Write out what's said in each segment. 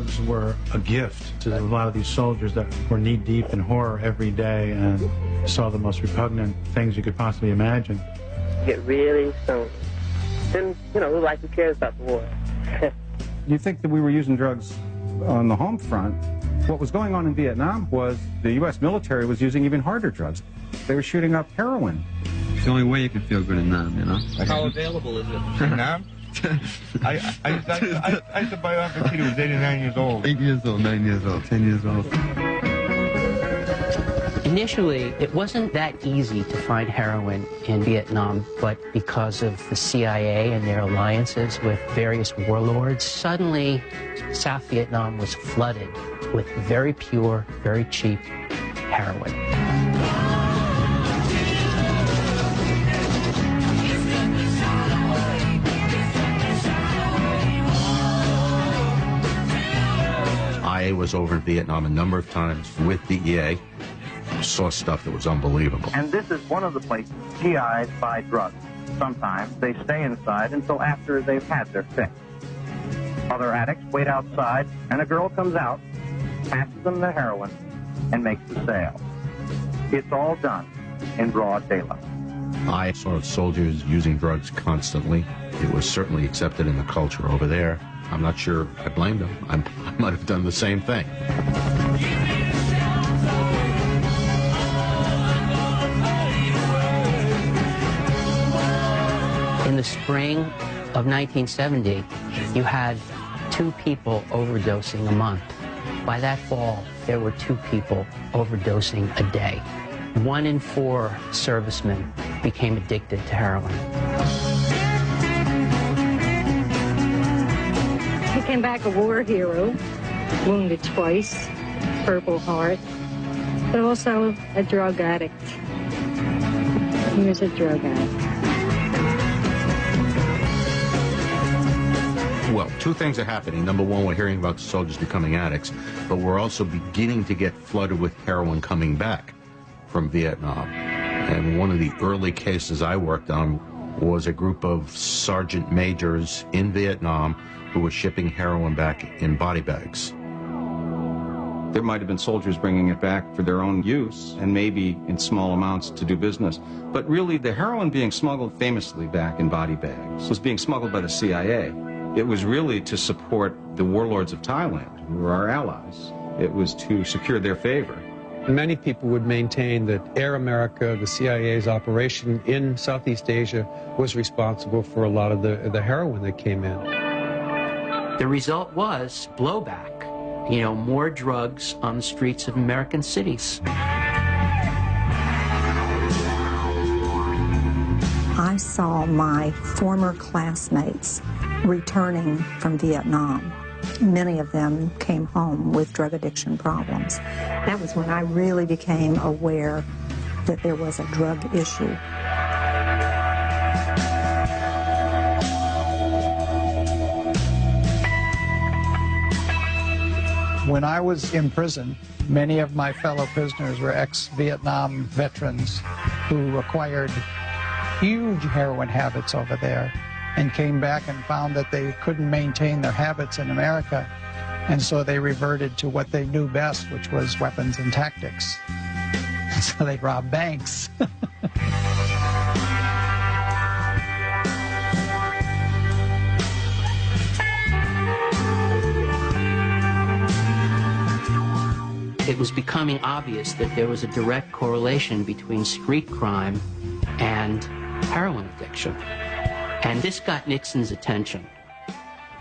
drugs were a gift to a lot of these soldiers that were knee-deep in horror every day and saw the most repugnant things you could possibly imagine. Get really stoned. Then, look like who cares about the war. You think that we were using drugs on the home front? What was going on in Vietnam was the U.S. military was using even harder drugs. They were shooting up heroin. It's the only way you can feel good in Nam, you know? How available is it? In Nam? I used to buy it when he was 89 years old. 8 years old, 9 years old, 10 years old. Initially, it wasn't that easy to find heroin in Vietnam, but because of the CIA and their alliances with various warlords, suddenly South Vietnam was flooded with very pure, very cheap heroin. I was over in Vietnam a number of times with DEA, saw stuff that was unbelievable. And this is one of the places GIs buy drugs. Sometimes they stay inside until after they've had their fix. Other addicts wait outside, and a girl comes out, passes them the heroin, and makes the sale. It's all done in broad daylight. I saw soldiers using drugs constantly. It was certainly accepted in the culture over there. I'm not sure I blamed them. I might have done the same thing. In the spring of 1970, you had 2 people overdosing a month. By that fall, there were 2 people overdosing a day. 1 in 4 servicemen became addicted to heroin. He came back a war hero, wounded twice, Purple Heart, but also a drug addict. He was a drug addict. Well, 2 things are happening. Number one, we're hearing about the soldiers becoming addicts, but we're also beginning to get flooded with heroin coming back from Vietnam. And one of the early cases I worked on was a group of sergeant majors in Vietnam who were shipping heroin back in body bags. There might have been soldiers bringing it back for their own use and maybe in small amounts to do business. But really, the heroin being smuggled famously back in body bags was being smuggled by the CIA. It was really to support the warlords of Thailand, who were our allies. It was to secure their favor. Many people would maintain that Air America, the CIA's operation in Southeast Asia, was responsible for a lot of the heroin that came in. The result was blowback. More drugs on the streets of American cities. I saw my former classmates returning from Vietnam. Many of them came home with drug addiction problems. That was when I really became aware that there was a drug issue. When I was in prison, many of my fellow prisoners were ex-Vietnam veterans who acquired huge heroin habits over there and came back and found that they couldn't maintain their habits in America, and so they reverted to what they knew best, which was weapons and tactics. So they robbed banks. It was becoming obvious that there was a direct correlation between street crime and heroin addiction. And this got Nixon's attention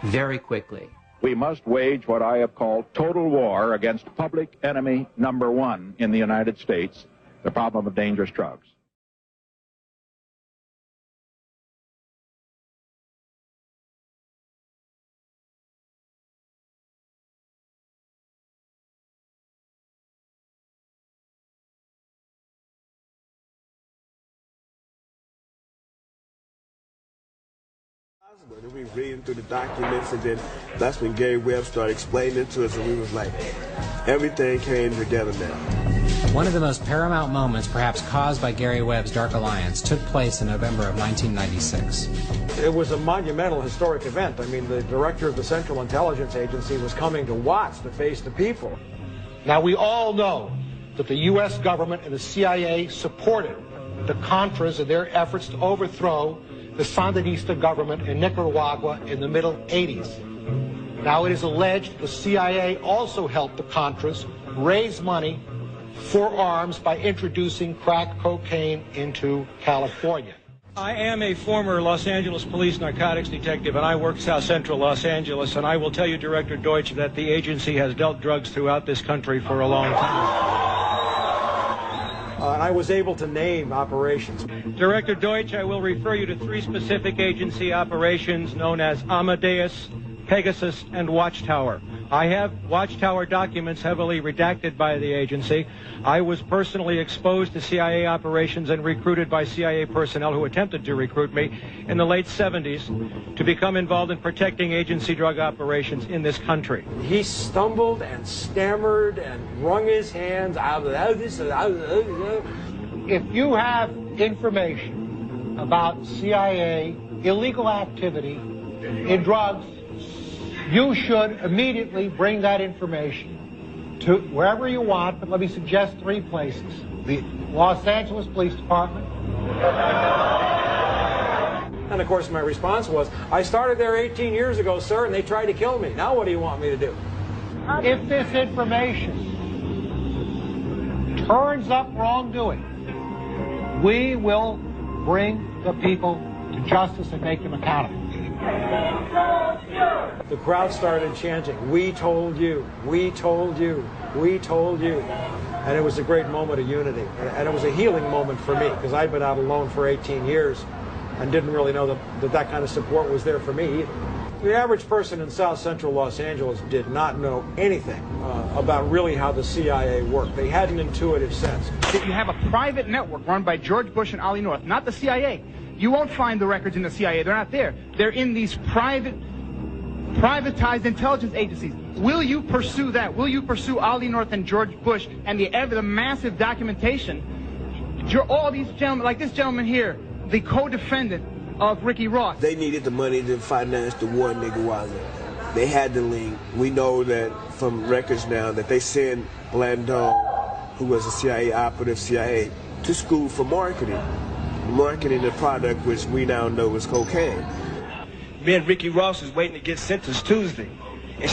very quickly. We must wage what I have called total war against public enemy number 1 in the United States, the problem of dangerous drugs. And we reading through the documents, and then that's when Gary Webb started explaining it to us, and we was like, everything came together now. One of the most paramount moments, perhaps caused by Gary Webb's Dark Alliance, took place in November of 1996. It was a monumental historic event. I mean, the director of the Central Intelligence Agency was coming to Watts to face the people. Now, we all know that the U.S. government and the CIA supported the Contras in their efforts to overthrow the Sandinista government in Nicaragua in the middle 80s. Now, it is alleged the CIA also helped the Contras raise money for arms by introducing crack cocaine into California. I am a former Los Angeles police narcotics detective, and I work South Central Los Angeles, and I will tell you, Director Deutsch, that the agency has dealt drugs throughout this country for a long time. And I was able to name operations. Director Deutsch, I will refer you to 3 specific agency operations known as Amadeus, Pegasus, and Watchtower. I have Watchtower documents heavily redacted by the agency. I was personally exposed to CIA operations and recruited by CIA personnel who attempted to recruit me in the late 70s to become involved in protecting agency drug operations in this country. He stumbled and stammered and wrung his hands. If you have information about CIA illegal activity in drugs, you should immediately bring that information to wherever you want, but let me suggest 3 places. The Los Angeles Police Department. And of course my response was, I started there 18 years ago, sir, and they tried to kill me. Now what do you want me to do? If this information turns up wrongdoing, we will bring the people to justice and make them accountable. The crowd started chanting, we told you, we told you, we told you. And it was a great moment of unity. And it was a healing moment for me, because I'd been out alone for 18 years and didn't really know that kind of support was there for me either. The average person in South Central Los Angeles did not know anything about really how the CIA worked. They had an intuitive sense. If you have a private network run by George Bush and Ollie North, not the CIA, you won't find the records in the CIA. They're not there. They're in these privatized intelligence agencies. Will you pursue that? Will you pursue Ollie North and George Bush and the massive documentation? All these gentlemen, like this gentleman here, the co-defendant of Ricky Ross. They needed the money to finance the war in Nicaragua. They had the link. We know that from records now that they sent Blandon, who was a CIA operative, CIA, to school for marketing the product which we now know is cocaine. Me and Ricky Ross is waiting to get sentenced Tuesday. And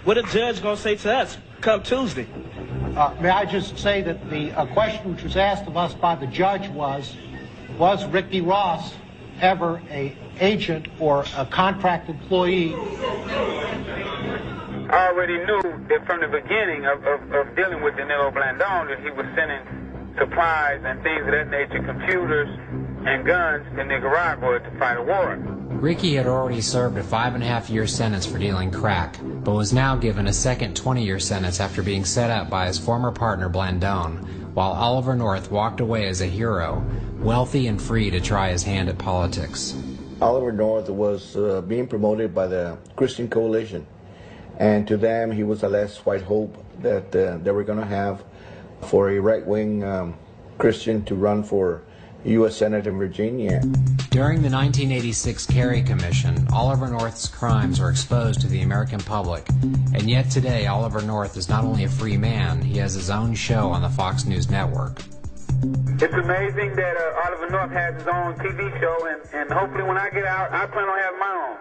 what a judge gonna say to us come Tuesday? May I just say that the question which was asked of us by the judge was Ricky Ross ever an agent or a contract employee? I already knew that from the beginning of dealing with Danilo Blandon that he was sending supplies and things of that nature, computers and guns to Nicaragua to fight a war. Ricky had already served a 5.5-year sentence for dealing crack, but was now given a second 20-year sentence after being set up by his former partner Blandon, while Oliver North walked away as a hero, wealthy and free to try his hand at politics. Oliver North was being promoted by the Christian Coalition, and to them he was the last white hope that they were going to have for a right-wing Christian to run for U.S. Senate in Virginia. During the 1986 Kerry Commission, Oliver North's crimes were exposed to the American public, and yet today Oliver North is not only a free man, he has his own show on the Fox News network. It's amazing that Oliver North has his own TV show, and hopefully when I get out, I plan on having my own.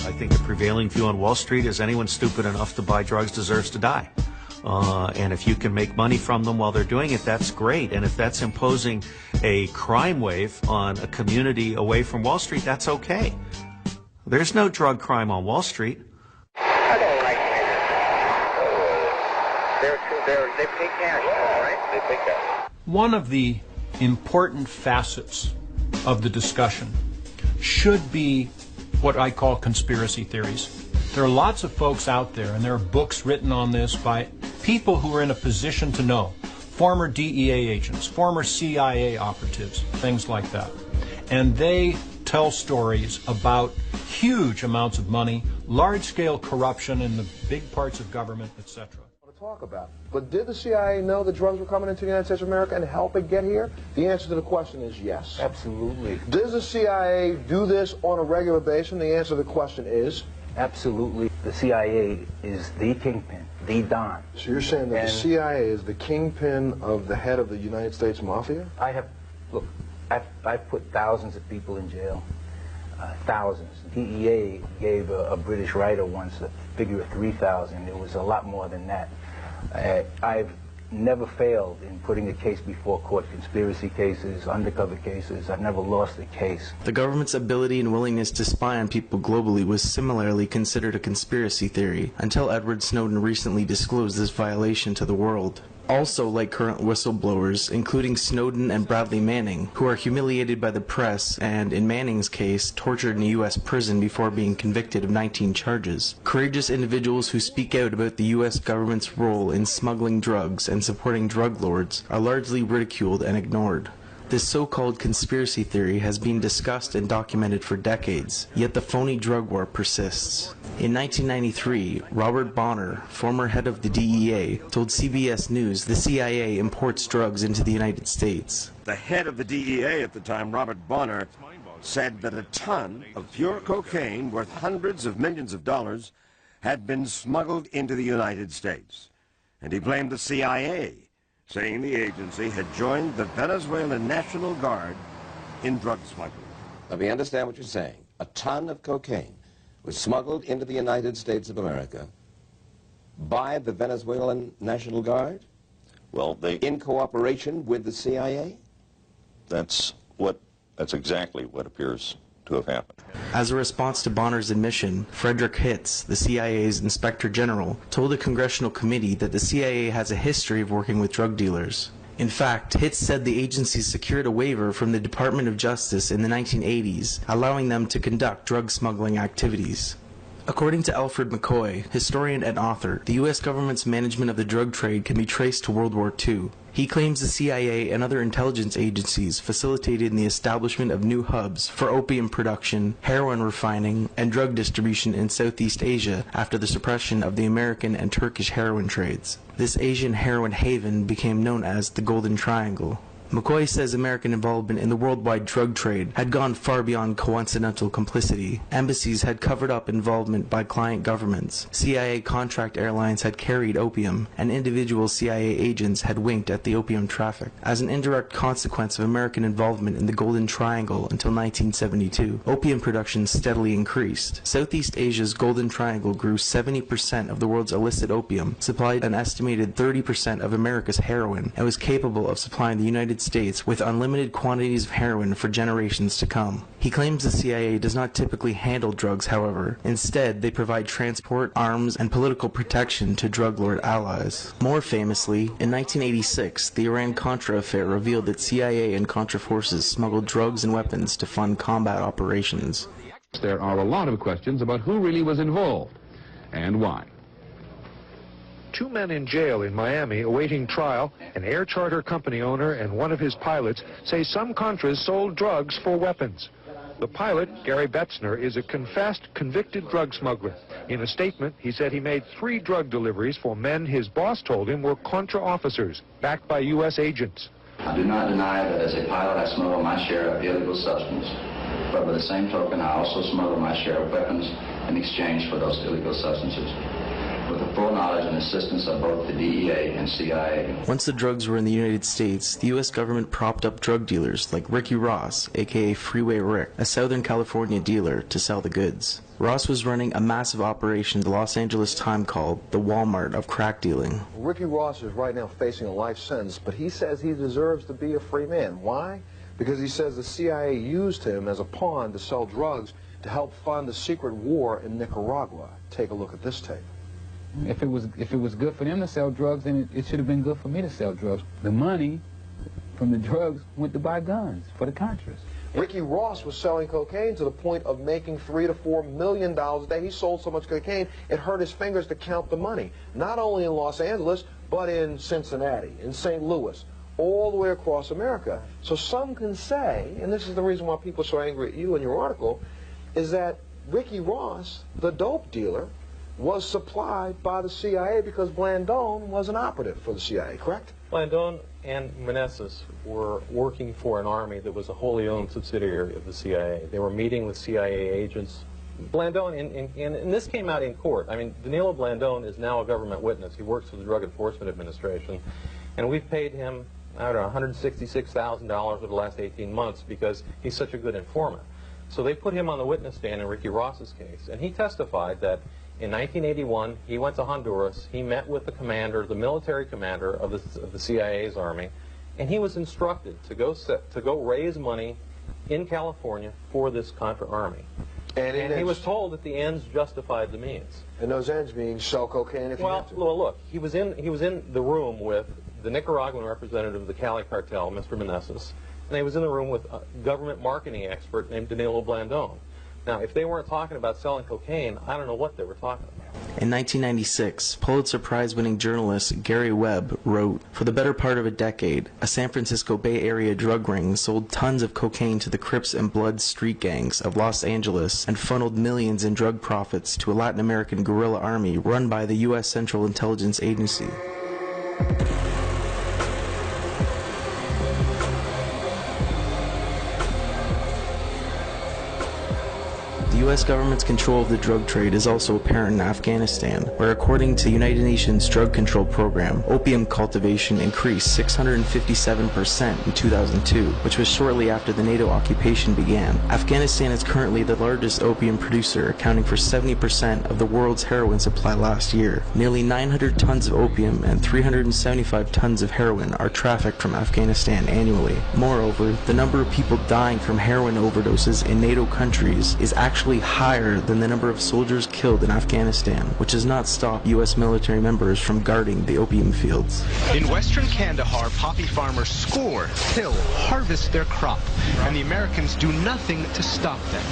I think the prevailing view on Wall Street is anyone stupid enough to buy drugs deserves to die. And if you can make money from them while they're doing it, that's great. And if that's imposing a crime wave on a community away from Wall Street, that's okay. There's no drug crime on Wall Street. They pay cash, right? They pay cash. One of the important facets of the discussion should be what I call conspiracy theories. There are lots of folks out there, and there are books written on this by people who are in a position to know, former DEA agents, former CIA operatives, things like that. And they tell stories about huge amounts of money, large-scale corruption in the big parts of government, etc. talk about. But did the CIA know that drugs were coming into the United States of America and help it get here? The answer to the question is yes. Absolutely. Does the CIA do this on a regular basis? The answer to the question is? Absolutely. The CIA is the kingpin, the Don. So you're saying that the CIA is the kingpin of the head of the United States Mafia? I've put thousands of people in jail. Thousands. DEA gave a British writer once a figure of 3,000. It was a lot more than that. I've never failed in putting a case before court, conspiracy cases, undercover cases. I've never lost a case. The government's ability and willingness to spy on people globally was similarly considered a conspiracy theory, until Edward Snowden recently disclosed this violation to the world. Also, like current whistleblowers, including Snowden and Bradley Manning, who are humiliated by the press and, in Manning's case, tortured in a U.S. prison before being convicted of 19 charges. Courageous individuals who speak out about the U.S. government's role in smuggling drugs and supporting drug lords are largely ridiculed and ignored. This so-called conspiracy theory has been discussed and documented for decades, yet the phony drug war persists. In 1993, Robert Bonner, former head of the DEA, told CBS News the CIA imports drugs into the United States. The head of the DEA at the time, Robert Bonner, said that a ton of pure cocaine worth hundreds of millions of dollars had been smuggled into the United States. And he blamed the CIA, saying the agency had joined the Venezuelan National Guard in drug smuggling. Let me understand what you're saying. A ton of cocaine was smuggled into the United States of America by the Venezuelan National Guard? Well, in cooperation with the CIA? That's exactly what appears to have happened. As a response to Bonner's admission, Frederick Hitz, the CIA's Inspector General, told a congressional committee that the CIA has a history of working with drug dealers. In fact, Hitz said the agency secured a waiver from the Department of Justice in the 1980s, allowing them to conduct drug smuggling activities. According to Alfred McCoy, historian and author, the U.S. government's management of the drug trade can be traced to World War II. He claims the CIA and other intelligence agencies facilitated the establishment of new hubs for opium production, heroin refining, and drug distribution in Southeast Asia after the suppression of the American and Turkish heroin trades. This Asian heroin haven became known as the Golden Triangle. McCoy says American involvement in the worldwide drug trade had gone far beyond coincidental complicity. Embassies had covered up involvement by client governments, CIA contract airlines had carried opium, and individual CIA agents had winked at the opium traffic. As an indirect consequence of American involvement in the Golden Triangle until 1972, opium production steadily increased. Southeast Asia's Golden Triangle grew 70% of the world's illicit opium, supplied an estimated 30% of America's heroin, and was capable of supplying the United States with unlimited quantities of heroin for generations to come. He claims the CIA does not typically handle drugs, however. Instead, they provide transport, arms, and political protection to drug lord allies. More famously, in 1986, the Iran-Contra affair revealed that CIA and Contra forces smuggled drugs and weapons to fund combat operations. There are a lot of questions about who really was involved and why. 2 men in jail in Miami awaiting trial, an air charter company owner and one of his pilots, say some Contras sold drugs for weapons. The pilot, Gary Betzner, is a confessed, convicted drug smuggler. In a statement, he said he made 3 drug deliveries for men his boss told him were Contra officers, backed by U.S. agents. I do not deny that as a pilot I smuggle my share of illegal substance, but by the same token I also smuggle my share of weapons in exchange for those illegal substances, with the full knowledge and assistance of both the DEA and CIA. Once the drugs were in the United States, the U.S. government propped up drug dealers like Ricky Ross, aka Freeway Rick, a Southern California dealer, to sell the goods. Ross was running a massive operation the Los Angeles Times called the Walmart of crack dealing. Ricky Ross is right now facing a life sentence, but he says he deserves to be a free man. Why? Because he says the CIA used him as a pawn to sell drugs to help fund the secret war in Nicaragua. Take a look at this tape. If it was good for them to sell drugs, then it should have been good for me to sell drugs. The money from the drugs went to buy guns for the Contras. Ricky Ross was selling cocaine to the point of making $3 to $4 million a day. He sold so much cocaine, it hurt his fingers to count the money. Not only in Los Angeles, but in Cincinnati, in St. Louis, all the way across America. So some can say, and this is the reason why people are so angry at you in your article, is that Ricky Ross, the dope dealer, was supplied by the CIA because Blandón was an operative for the CIA, correct? Blandón and Meneses were working for an army that was a wholly owned subsidiary of the CIA. They were meeting with CIA agents. Blandón, and this came out in court. I mean, Danilo Blandón is now a government witness. He works for the Drug Enforcement Administration, and we've paid him, I don't know, $166,000 over the last 18 months because he's such a good informant. So they put him on the witness stand in Ricky Ross's case, and he testified that in 1981, he went to Honduras, he met with the commander, the military commander of the CIA's army, and he was instructed to go raise money in California for this Contra army. And he was told that the ends justified the means. And those ends being sell cocaine if you have to. Well, look, he was in the room with the Nicaraguan representative of the Cali cartel, Mr. Meneses, and he was in the room with a government marketing expert named Danilo Blandón. Now, if they weren't talking about selling cocaine, I don't know what they were talking about. In 1996, Pulitzer Prize-winning journalist Gary Webb wrote, "For the better part of a decade, a San Francisco Bay Area drug ring sold tons of cocaine to the Crips and Bloods street gangs of Los Angeles and funneled millions in drug profits to a Latin American guerrilla army run by the U.S. Central Intelligence Agency." The U.S. government's control of the drug trade is also apparent in Afghanistan, where according to the United Nations Drug Control Program, opium cultivation increased 657% in 2002, which was shortly after the NATO occupation began. Afghanistan is currently the largest opium producer, accounting for 70% of the world's heroin supply last year. Nearly 900 tons of opium and 375 tons of heroin are trafficked from Afghanistan annually. Moreover, the number of people dying from heroin overdoses in NATO countries is actually higher than the number of soldiers killed in Afghanistan, which does not stop U.S. military members from guarding the opium fields. In western Kandahar, poppy farmers score, till, harvest their crop, and the Americans do nothing to stop them.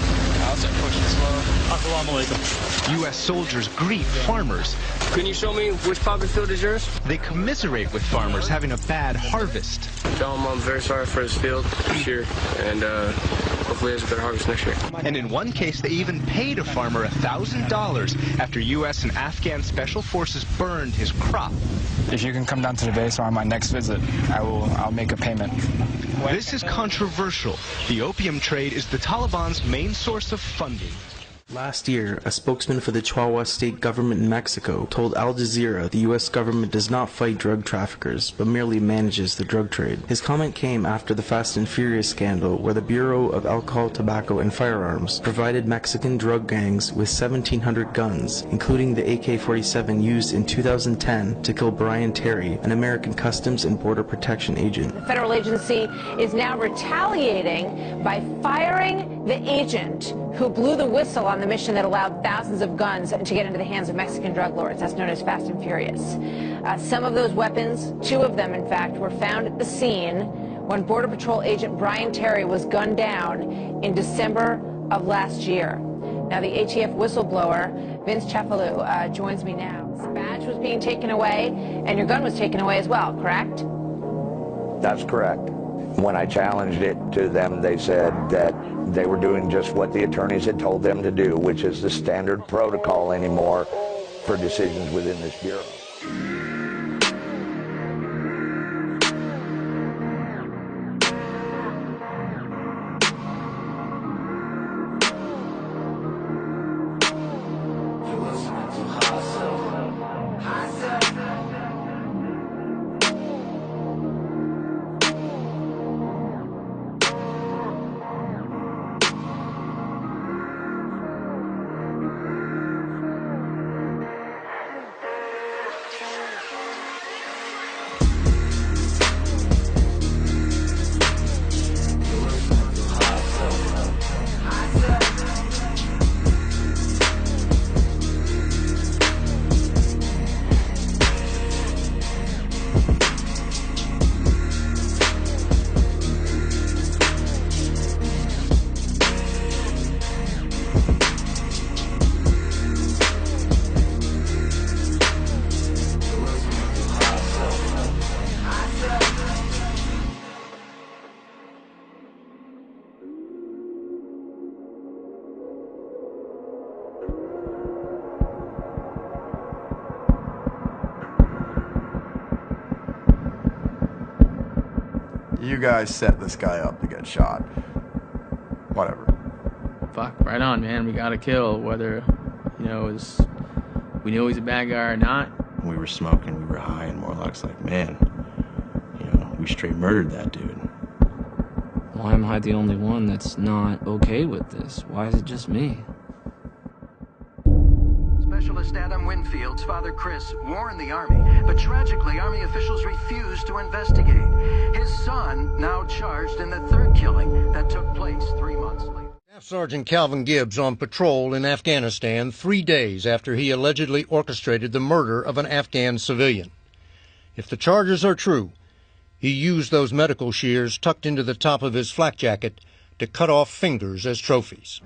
U.S. soldiers greet farmers. Can you show me which poppy field is yours? They commiserate with farmers having a bad harvest. Tell them I'm very sorry for this field this year, and hopefully there's a better harvest next year. And in one case, they even paid a farmer $1,000 after U.S. and Afghan special forces burned his crop. If you can come down to the base or on my next visit, I'll make a payment. This is controversial. The opium trade is the Taliban's main source of funding. Last year, a spokesman for the Chihuahua state government in Mexico told Al Jazeera the U.S. government does not fight drug traffickers, but merely manages the drug trade. His comment came after the Fast and Furious scandal, where the Bureau of Alcohol, Tobacco, and Firearms provided Mexican drug gangs with 1,700 guns, including the AK-47 used in 2010 to kill Brian Terry, an American Customs and Border Protection agent. The federal agency is now retaliating by firing the agent who blew the whistle on the mission that allowed thousands of guns to get into the hands of Mexican drug lords. That's known as Fast and Furious. Some of those weapons, 2 of them in fact, were found at the scene when Border Patrol agent Brian Terry was gunned down in December of last year. Now the ATF whistleblower, Vince Cefalu, joins me now. This badge was being taken away and your gun was taken away as well, correct? That's correct. When I challenged it to them, they said that they were doing just what the attorneys had told them to do, which is the standard protocol anymore for decisions within this bureau. You guys set this guy up to get shot. Whatever. Fuck, right on, man. We got to kill, whether, you know, we knew he was a bad guy or not. We were smoking, we were high, and Morlock's like, man, you know, we straight murdered that dude. Why am I the only one that's not okay with this? Why is it just me? Specialist Adam Winfield's father, Chris, warned the Army, but tragically, Army officials refused to investigate. His son now charged in the third killing that took place 3 months later. Staff Sergeant Calvin Gibbs on patrol in Afghanistan 3 days after he allegedly orchestrated the murder of an Afghan civilian. If the charges are true, he used those medical shears tucked into the top of his flak jacket to cut off fingers as trophies.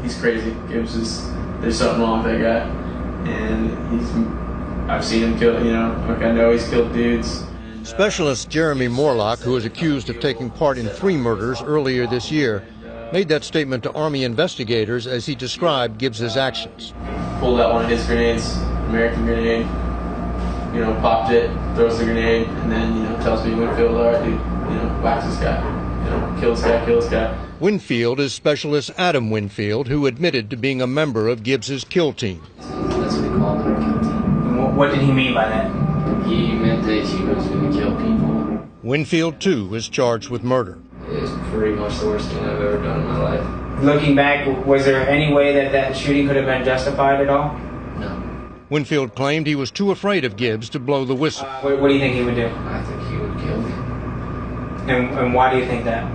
He's crazy. There's something wrong with that guy. And I've seen him kill, you know, like I know he's killed dudes. Specialist Jeremy Morlock, who is accused of taking part in 3 murders earlier this year, made that statement to Army investigators as he described Gibbs's actions. Pulled out one of his grenades, American grenade, you know, popped it, throws the grenade, and then, you know, tells me Winfield, all right, dude, you know, whack this guy, you know, kill this guy, kill this guy. Winfield is Specialist Adam Winfield, who admitted to being a member of Gibbs's kill team. That's what he called it, our kill team. What did he mean by that? He meant that he was going to kill people. Winfield, too, is charged with murder. It's pretty much the worst thing I've ever done in my life. Looking back, was there any way that shooting could have been justified at all? No. Winfield claimed he was too afraid of Gibbs to blow the whistle. What do you think he would do? I think he would kill me. And why do you think that?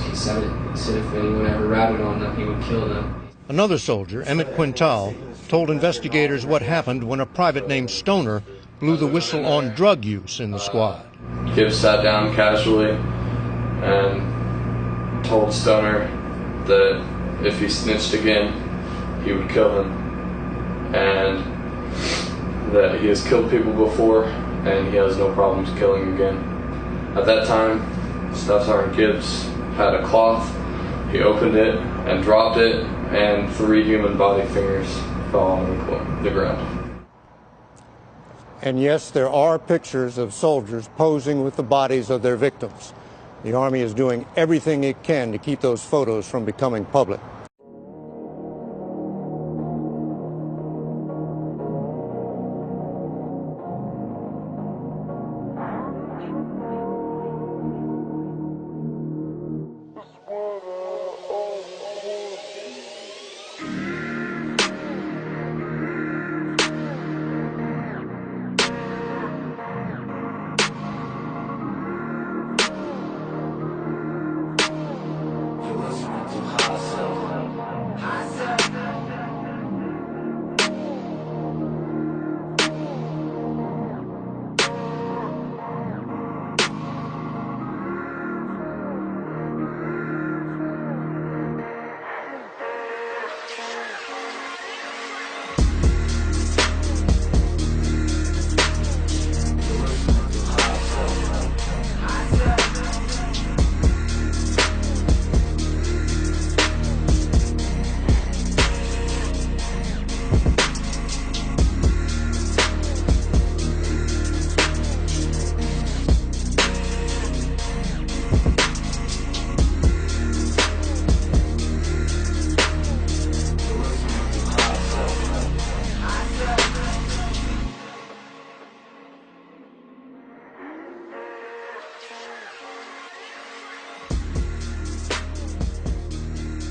He said it. He said if anyone ever ratted on them, he would kill them. Another soldier, Emmett Quintal, told investigators what happened when a private named Stoner blew the whistle on drug use in the squad. Gibbs sat down casually and told Stoner that if he snitched again, he would kill him, and that he has killed people before and he has no problems killing again. At that time, Staff Sergeant Gibbs had a cloth. He opened it and dropped it, and 3 human body fingers fell on the ground. And yes, there are pictures of soldiers posing with the bodies of their victims. The Army is doing everything it can to keep those photos from becoming public.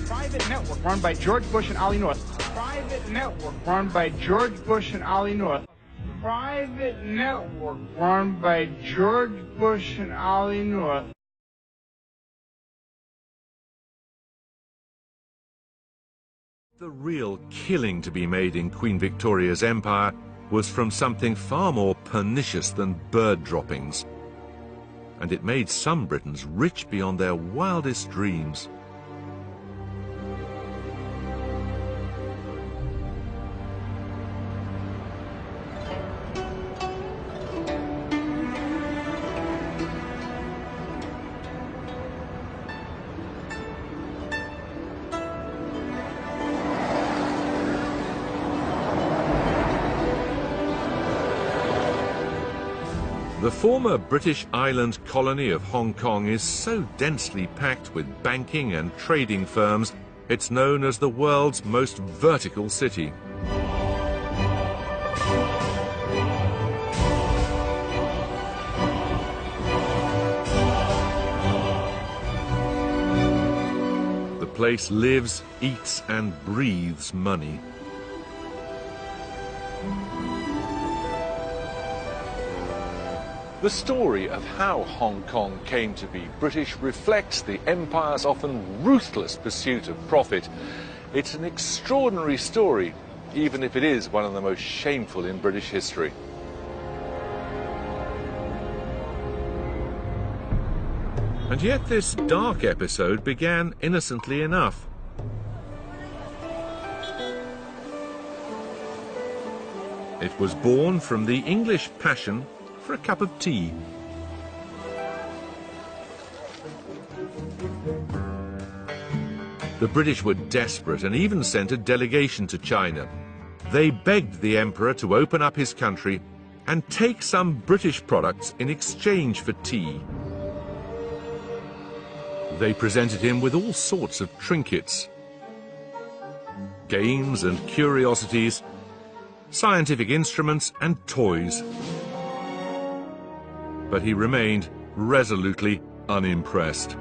Private network run by George Bush and Ollie North. Private network run by George Bush and Ollie North. Private network run by George Bush and Ollie North. The real killing to be made in Queen Victoria's empire was from something far more pernicious than bird droppings. And it made some Britons rich beyond their wildest dreams. The former British island colony of Hong Kong is so densely packed with banking and trading firms, it's known as the world's most vertical city. The place lives, eats and breathes money. The story of how Hong Kong came to be British reflects the empire's often ruthless pursuit of profit. It's an extraordinary story, even if it is one of the most shameful in British history. And yet this dark episode began innocently enough. It was born from the English passion for a cup of tea. The British were desperate and even sent a delegation to China. They begged the emperor to open up his country and take some British products in exchange for tea. They presented him with all sorts of trinkets, games and curiosities, scientific instruments and toys. But he remained resolutely unimpressed.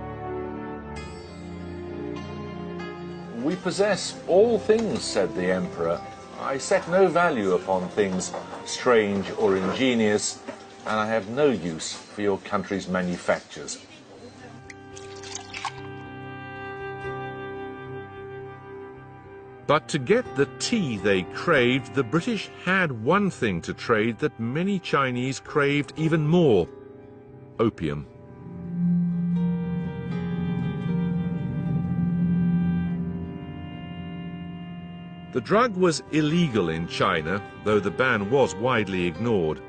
We possess all things, said the emperor. I set no value upon things strange or ingenious, and I have no use for your country's manufactures. But to get the tea they craved, the British had one thing to trade that many Chinese craved even more: opium. The drug was illegal in China, though the ban was widely ignored.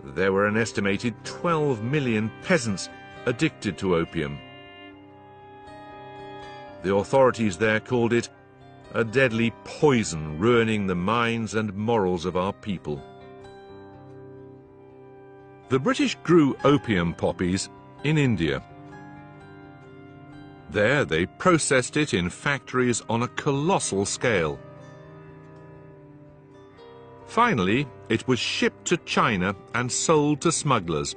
There were an estimated 12 million peasants addicted to opium. The authorities there called it a deadly poison ruining the minds and morals of our people. The British grew opium poppies in India. There they processed it in factories on a colossal scale. Finally, it was shipped to China and sold to smugglers.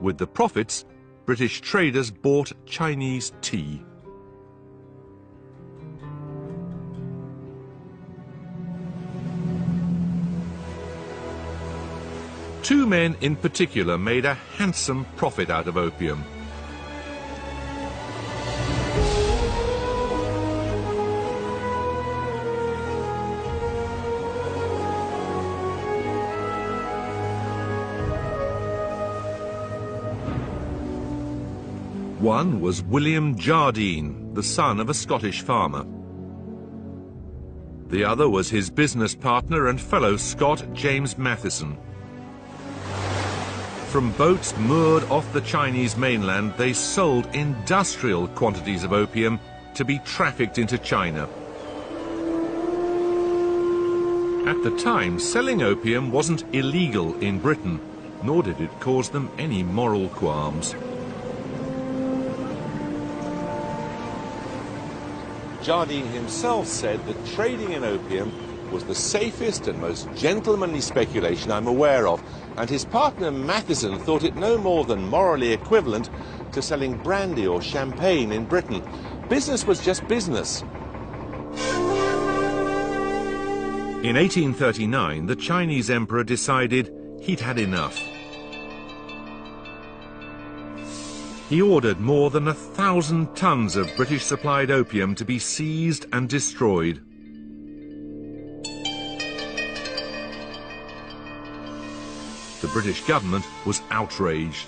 With the profits, British traders bought Chinese tea. Two men in particular made a handsome profit out of opium. One was William Jardine, the son of a Scottish farmer. The other was his business partner and fellow Scot, James Matheson. From boats moored off the Chinese mainland, they sold industrial quantities of opium to be trafficked into China. At the time, selling opium wasn't illegal in Britain, nor did it cause them any moral qualms. Jardine himself said that trading in opium was the safest and most gentlemanly speculation I'm aware of, and his partner Matheson thought it no more than morally equivalent to selling brandy or champagne in Britain. Business was just business. In 1839, the Chinese emperor decided he'd had enough. He ordered more than 1,000 tons of British-supplied opium to be seized and destroyed. The British government was outraged.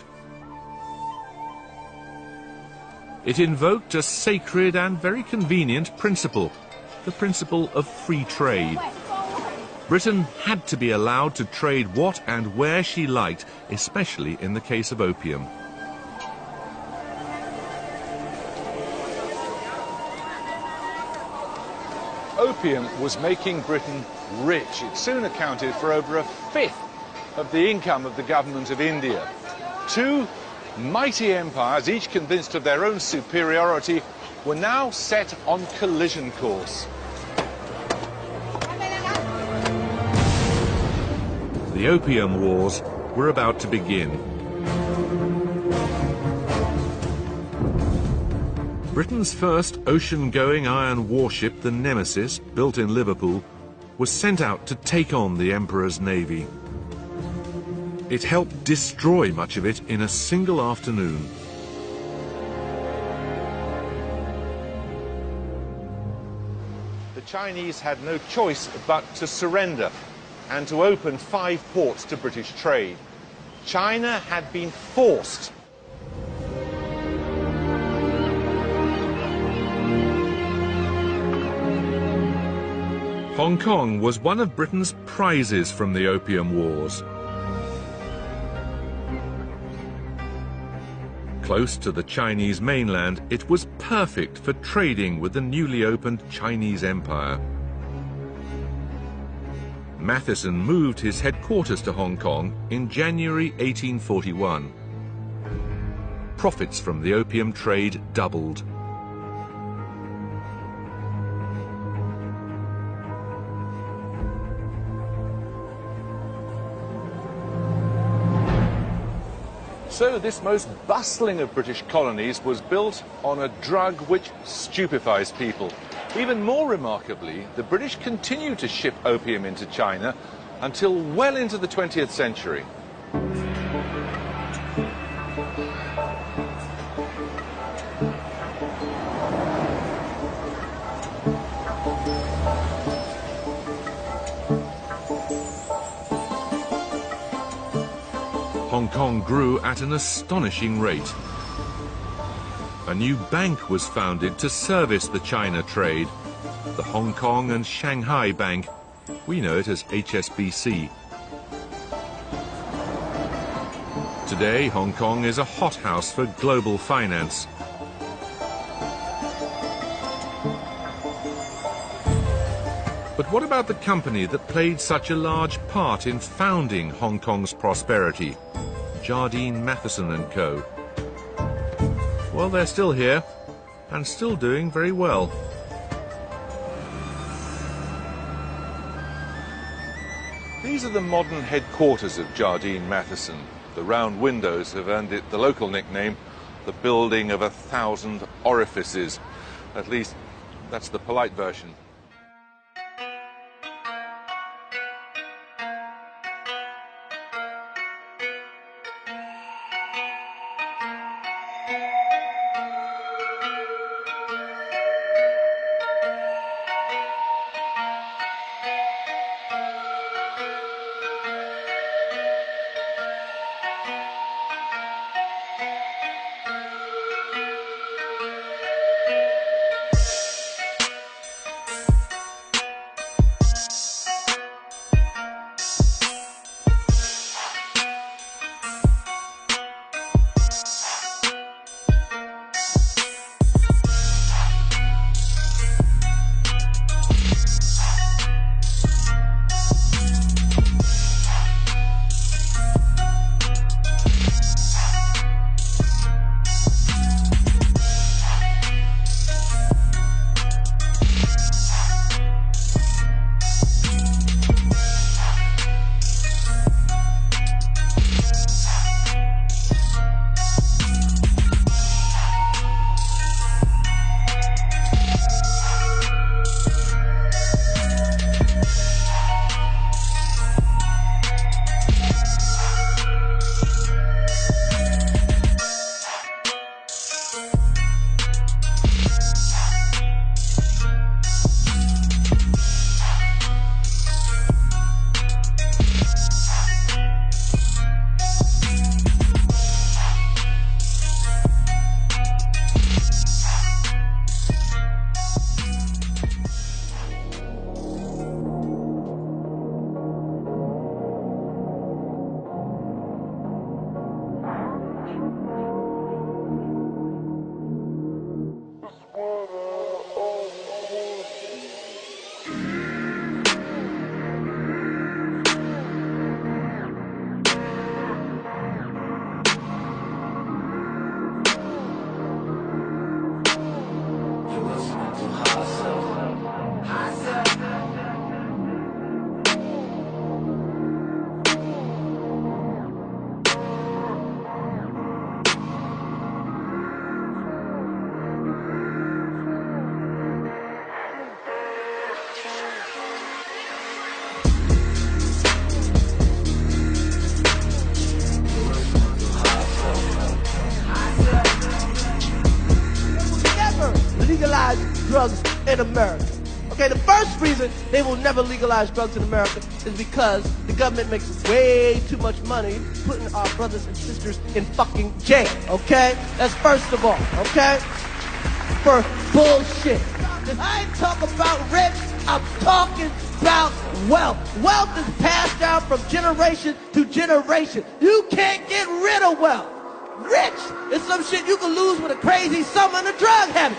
It invoked a sacred and very convenient principle, the principle of free trade. Britain had to be allowed to trade what and where she liked, especially in the case of opium. Opium was making Britain rich. It soon accounted for over a fifth of the income of the government of India. Two mighty empires, each convinced of their own superiority, were now set on collision course. The Opium Wars were about to begin. Britain's first ocean-going iron warship, the Nemesis, built in Liverpool, was sent out to take on the Emperor's navy. It helped destroy much of it in a single afternoon. The Chinese had no choice but to surrender and to open 5 ports to British trade. China had been forced. Hong Kong was one of Britain's prizes from the Opium Wars. Close to the Chinese mainland, it was perfect for trading with the newly opened Chinese Empire. Matheson moved his headquarters to Hong Kong in January 1841. Profits from the opium trade doubled. So this most bustling of British colonies was built on a drug which stupefies people. Even more remarkably, the British continued to ship opium into China until well into the 20th century. Hong Kong grew at an astonishing rate. A new bank was founded to service the China trade, the Hong Kong and Shanghai Bank. We know it as HSBC. Today, Hong Kong is a hothouse for global finance. But what about the company that played such a large part in founding Hong Kong's prosperity? Jardine Matheson & Co. Well, they're still here and still doing very well. These are the modern headquarters of Jardine Matheson. The round windows have earned it the local nickname, the building of 1,000 orifices. At least, that's the polite version. drugs in America. Okay, the first reason they will never legalize drugs in America is because the government makes way too much money putting our brothers and sisters in fucking jail, okay? That's first of all, okay? For bullshit. I ain't talking about rich, I'm talking about wealth. Wealth is passed down from generation to generation. You can't get rid of wealth. Rich is some shit you can lose with a crazy summer and a drug habit.